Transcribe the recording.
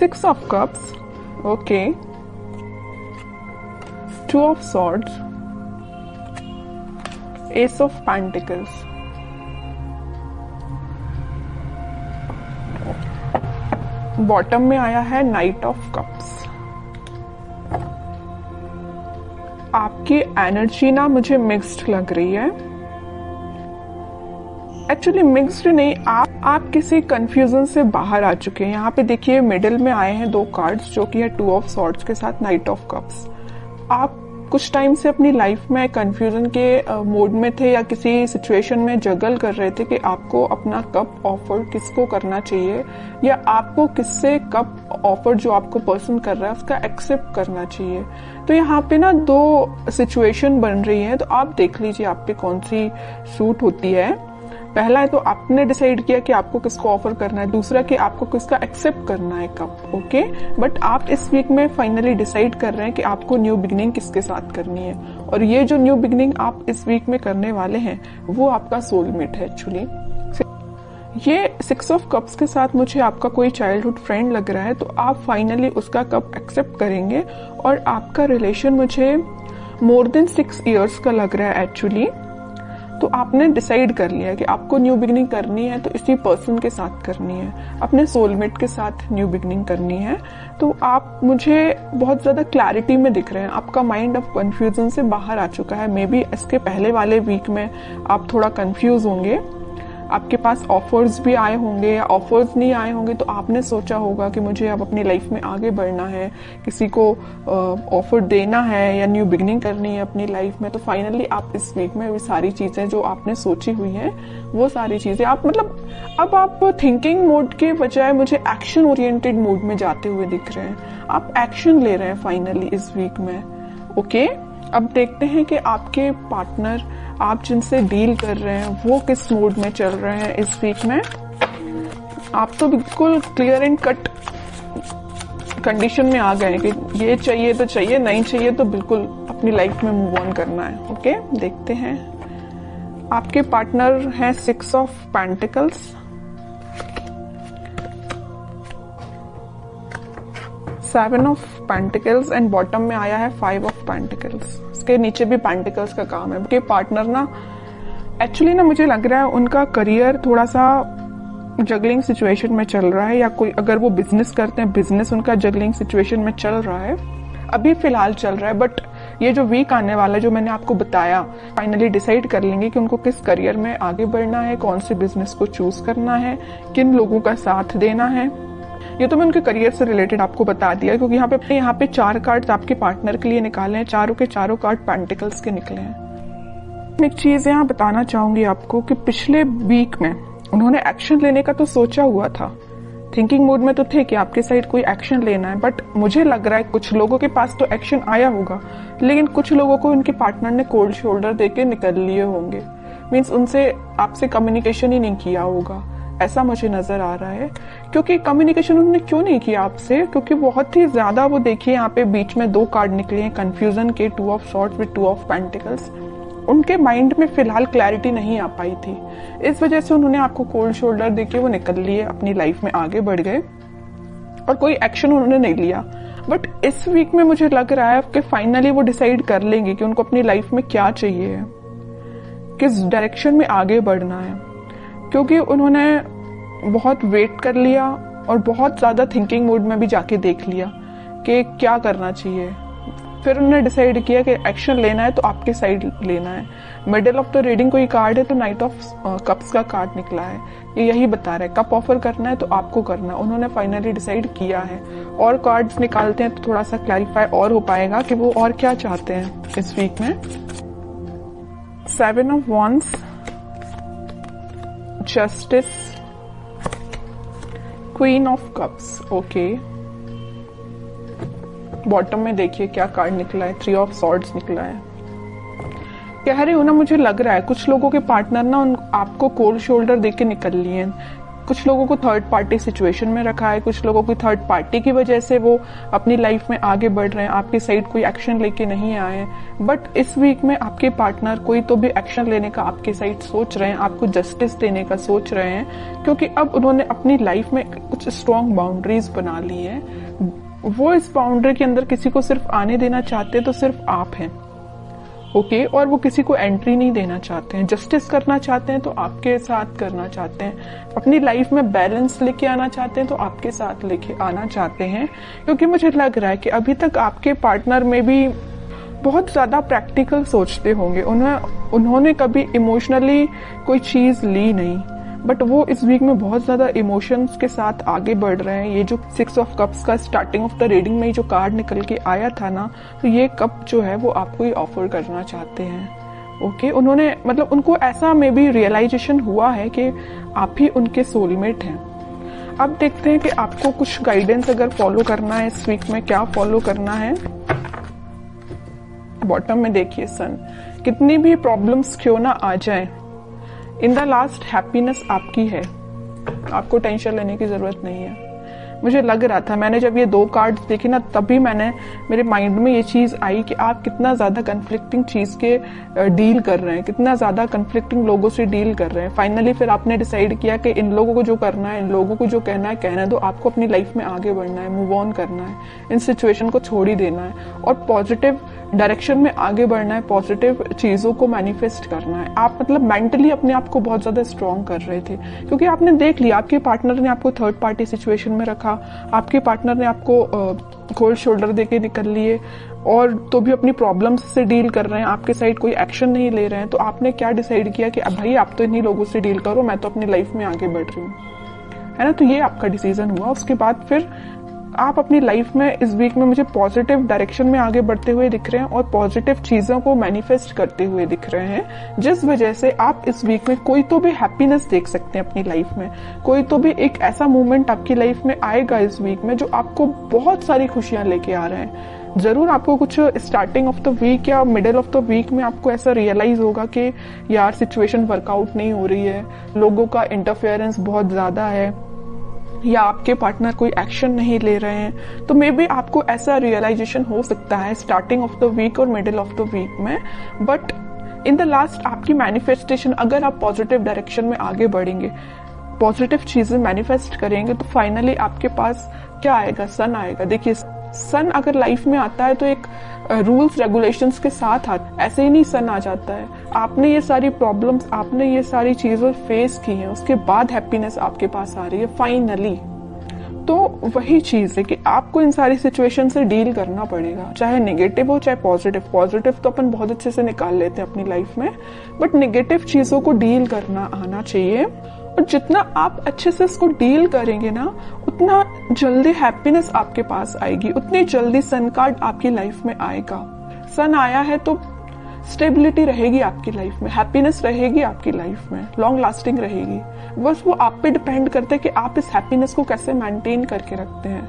6 of cups, okay, 2 of swords, ace of pentacles, bottom में आया है नाइट ऑफ कप्स। आपकी एनर्जी ना मुझे मिक्स्ड लग रही है। एक्चुअली मिक्स्ड नहीं, आप किसी कंफ्यूजन से बाहर आ चुके हैं। यहाँ पे देखिए मिडिल में आए हैं 2 कार्ड्स जो कि है 2 ऑफ सॉर्ड्स के साथ नाइट ऑफ कप्स। आप कुछ टाइम से अपनी लाइफ में कंफ्यूजन के मोड में थे या किसी सिचुएशन में जगल कर रहे थे कि आपको अपना कप ऑफर किसको करना चाहिए या आपको किससे कप ऑफर जो आपको पर्सन कर रहा है उसका एक्सेप्ट करना चाहिए। तो यहाँ पे ना 2 सिचुएशन बन रही है, तो आप देख लीजिए आप पे कौन सी सूट होती है। पहला है तो आपने डिसाइड किया कि आपको किसको ऑफर करना है, दूसरा कि आपको किसका एक्सेप्ट करना है कप, ओके। बट आप इस वीक में फाइनली डिसाइड कर रहे हैं कि आपको न्यू बिगनिंग किसके साथ करनी है, और ये जो न्यू बिगनिंग आप इस वीक में करने वाले हैं वो आपका सोलमेट है। एक्चुअली ये 6 ऑफ कप्स के साथ मुझे आपका कोई चाइल्डहुड फ्रेंड लग रहा है, तो आप फाइनली उसका कप एक्सेप्ट करेंगे और आपका रिलेशन मुझे मोर देन 6 इयर्स का लग रहा है एक्चुअली। तो आपने डिसाइड कर लिया है कि आपको न्यू बिगनिंग करनी है तो इसी पर्सन के साथ करनी है, अपने सोलमेट के साथ न्यू बिगनिंग करनी है। तो आप मुझे बहुत ज्यादा क्लैरिटी में दिख रहे हैं, आपका माइंड अब कंफ्यूजन से बाहर आ चुका है। मे बी इसके पहले वाले वीक में आप थोड़ा कंफ्यूज होंगे, आपके पास ऑफर्स भी आए होंगे या ऑफर्स नहीं आए होंगे, तो आपने सोचा होगा कि मुझे अब अपनी लाइफ में आगे बढ़ना है, किसी को ऑफर देना है या न्यू बिगनिंग करनी है अपनी लाइफ में। तो फाइनली आप इस वीक में वो सारी चीजें जो आपने सोची हुई हैं वो सारी चीजें आप मतलब अब आप थिंकिंग मोड के बजाय मुझे एक्शन ओरिएंटेड मोड में जाते हुए दिख रहे हैं। आप एक्शन ले रहे हैं फाइनली इस वीक में, ओके। अब देखते हैं कि आपके पार्टनर, आप जिनसे डील कर रहे हैं, वो किस मूड में चल रहे हैं इस वीक में। आप तो बिल्कुल क्लियर एंड कट कंडीशन में आ गए कि ये चाहिए तो चाहिए, नहीं चाहिए तो बिल्कुल अपनी लाइफ में मूव ऑन करना है, ओके। देखते हैं आपके पार्टनर हैं 6 of pentacles, 7 of pentacles and bottom में आया है 5 ऑफ पेंटिकल्स। इसके नीचे भी पेंटिकल्स का काम है। कि पार्टनर ना एक्चुअली ना मुझे लग रहा है उनका करियर थोड़ा सा जगलिंग सिचुएशन में चल रहा है, या कोई अगर वो बिजनेस करते हैं बिजनेस उनका जगलिंग सिचुएशन में चल रहा है, अभी फिलहाल चल रहा है। बट ये जो वीक आने वाला है जो मैंने आपको बताया, फाइनली डिसाइड कर लेंगे कि उनको किस करियर में आगे बढ़ना है, कौन से बिजनेस को चूज करना है, किन लोगों का साथ देना है। ये तो मैं उनके करियर से रिलेटेड आपको बता दिया, क्योंकि यहाँ पे 4 कार्ड्स आपके पार्टनर के लिए निकाले हैं, चारों के चारों कार्ड पेंटिकल्स के निकले हैं। एक चीज यहाँ बताना चाहूंगी आपको कि पिछले वीक में उन्होंने एक्शन लेने का तो सोचा हुआ था, थिंकिंग मोड में तो थे कि आपके साइड कोई एक्शन लेना है, बट मुझे लग रहा है कुछ लोगों के पास तो एक्शन आया होगा, लेकिन कुछ लोगों को उनके पार्टनर ने कोल्ड शोल्डर देके निकल लिए होंगे। मीन्स उनसे आपसे कम्युनिकेशन ही नहीं किया होगा, ऐसा मुझे नजर आ रहा है। क्योंकि कम्युनिकेशन उन्होंने क्यों नहीं किया आपसे, क्योंकि बहुत ही ज्यादा वो देखिए यहाँ पे बीच में 2 कार्ड निकले हैं कंफ्यूजन के, 2 of swords with 2 of pentacles. उनके माइंड में फिलहाल क्लैरिटी नहीं आ पाई थी, इस वजह से उन्होंने आपको कोल्ड शोल्डर देके वो निकल लिए, अपनी लाइफ में आगे बढ़ गए और कोई एक्शन उन्होंने नहीं लिया। बट इस वीक में मुझे लग रहा है कि फाइनली वो डिसाइड कर लेंगे कि उनको अपनी लाइफ में क्या चाहिए, किस डायरेक्शन में आगे बढ़ना है, क्योंकि उन्होंने बहुत वेट कर लिया और बहुत ज्यादा थिंकिंग मोड में भी जाके देख लिया कि क्या करना चाहिए। फिर उन्होंने डिसाइड किया कि एक्शन लेना है तो आपके साइड लेना है। मिडिल ऑफ द रीडिंग कोई कार्ड है तो नाइट ऑफ कप्स का कार्ड निकला है, ये यही बता रहा है कप ऑफर करना है तो आपको करना है। उन्होंने फाइनली डिसाइड किया है, और कार्ड्स निकालते हैं तो थोड़ा सा क्लैरिफाई और हो पाएगा कि वो और क्या चाहते हैं इस वीक में। 7 of wands, justice, queen of cups, okay. Bottom में देखिए क्या कार्ड निकला है, 3 ऑफ सॉर्ड्स निकला है। कह रही हूं ना, मुझे लग रहा है कुछ लोगों के पार्टनर ना आपको कोल्ड शोल्डर देके निकल लिए हैं, कुछ लोगों को थर्ड पार्टी सिचुएशन में रखा है, कुछ लोगों की थर्ड पार्टी की वजह से वो अपनी लाइफ में आगे बढ़ रहे हैं, आपकी साइड कोई एक्शन लेके नहीं आए हैं। बट इस वीक में आपके पार्टनर कोई तो भी एक्शन लेने का आपकी साइड सोच रहे हैं, आपको जस्टिस देने का सोच रहे हैं, क्योंकि अब उन्होंने अपनी लाइफ में कुछ स्ट्रॉन्ग बाउंड्रीज बना ली है। वो इस बाउंड्री के अंदर किसी को सिर्फ आने देना चाहते तो सिर्फ आप हैं, ओके। और वो किसी को एंट्री नहीं देना चाहते हैं। जस्टिस करना चाहते हैं तो आपके साथ करना चाहते हैं, अपनी लाइफ में बैलेंस लेके आना चाहते हैं तो आपके साथ लेके आना चाहते हैं। क्योंकि मुझे लग रहा है कि अभी तक आपके पार्टनर में भी बहुत ज्यादा प्रैक्टिकल सोचते होंगे, उन्होंने कभी इमोशनली कोई चीज ली नहीं, बट वो इस वीक में बहुत ज्यादा इमोशंस के साथ आगे बढ़ रहे हैं। ये जो 6 ऑफ कप्स का स्टार्टिंग ऑफ द रीडिंग में जो कार्ड निकल के आया था ना, तो ये कप जो है वो आपको ही ऑफर करना चाहते हैं, ओके। उन्होंने मतलब उनको ऐसा में भी रियलाइजेशन हुआ है कि आप ही उनके सोलमेट हैं। अब देखते हैं कि आपको कुछ गाइडेंस अगर फॉलो करना है इस वीक में, क्या फॉलो करना है। बॉटम में देखिए सन, कितनी भी प्रॉब्लम्स क्यों ना आ जाए, इन द लास्ट हैप्पीनेस आपकी है, आपको टेंशन लेने की जरूरत नहीं है। मुझे लग रहा था, मैंने जब ये 2 कार्ड देखे ना, तभी मेरे माइंड में ये चीज आई कि आप कितना ज्यादा कन्फ्लिक्टिंग चीज के डील कर रहे हैं, कितना ज्यादा कन्फ्लिक्टिंग लोगों से डील कर रहे हैं। फाइनली फिर आपने डिसाइड किया कि इन लोगों को जो करना है, इन लोगों को जो कहना है कहना दो, आपको अपनी लाइफ में आगे बढ़ना है, मूव ऑन करना है, इन सिचुएशन को छोड़ ही देना है और पॉजिटिव डायरेक्शन में आगे बढ़ना है, पॉजिटिव चीजों को मैनिफेस्ट करना है। आप मतलब मेंटली अपने आप को बहुत ज्यादा स्ट्रॉन्ग कर रहे थे, क्योंकि आपने देख लिया आपके पार्टनर ने आपको थर्ड पार्टी सिचुएशन में रखा, आपके पार्टनर ने आपको कोल्ड शोल्डर देके निकल लिए और तो भी अपनी प्रॉब्लम्स से डील कर रहे हैं, आपके साइड कोई एक्शन नहीं ले रहे हैं। तो आपने क्या डिसाइड किया कि अब भाई आप तो इन्हीं लोगों से डील करो, मैं तो अपनी लाइफ में आगे बढ़ रही हूँ, है ना। तो ये आपका डिसीजन हुआ। उसके बाद फिर आप अपनी लाइफ में इस वीक में मुझे पॉजिटिव डायरेक्शन में आगे बढ़ते हुए दिख रहे हैं और पॉजिटिव चीजों को मैनिफेस्ट करते हुए दिख रहे हैं, जिस वजह से आप इस वीक में कोई तो भी हैप्पीनेस देख सकते हैं अपनी लाइफ में। कोई तो भी एक ऐसा मोमेंट आपकी लाइफ में आएगा इस वीक में जो आपको बहुत सारी खुशियां लेके आ रहे हैं। जरूर आपको कुछ स्टार्टिंग ऑफ द वीक या मिडिल ऑफ द वीक में आपको ऐसा रियलाइज होगा कि यार सिचुएशन वर्कआउट नहीं हो रही है, लोगों का इंटरफेरेंस बहुत ज्यादा है, या आपके पार्टनर कोई एक्शन नहीं ले रहे हैं। तो मे बी आपको ऐसा रियलाइजेशन हो सकता है स्टार्टिंग ऑफ द वीक और मिडिल ऑफ द वीक में। बट इन द लास्ट आपकी मैनिफेस्टेशन, अगर आप पॉजिटिव डायरेक्शन में आगे बढ़ेंगे, पॉजिटिव चीजें मैनिफेस्ट करेंगे, तो फाइनली आपके पास क्या आएगा, सन आएगा। देखिए सन अगर लाइफ में आता है तो एक रूल्स रेगुलेशंस के साथ आता है, ऐसे ही नहीं सन आ जाता है। आपने ये सारी प्रॉब्लम्स, आपने ये सारी चीजें फेस की हैं, उसके बाद हैप्पीनेस आपके पास आ रही है फाइनली। तो वही चीज है कि आपको इन सारी सिचुएशन से डील करना पड़ेगा, चाहे नेगेटिव हो चाहे पॉजिटिव। पॉजिटिव तो अपन बहुत अच्छे से निकाल लेते हैं अपनी लाइफ में, बट नेगेटिव चीजों को डील करना आना चाहिए। और जितना आप अच्छे से इसको डील करेंगे ना, उतना जल्दी हैप्पीनेस आपके पास आएगी, उतनी जल्दी सन कार्ड आपकी लाइफ में आएगा। सन आया है तो स्टेबिलिटी रहेगी आपकी लाइफ में, हैप्पीनेस रहेगी आपकी लाइफ में, लॉन्ग लास्टिंग रहेगी। बस वो आप पे डिपेंड करता है कि आप इस हैप्पीनेस को कैसे मेंटेन करके रखते हैं।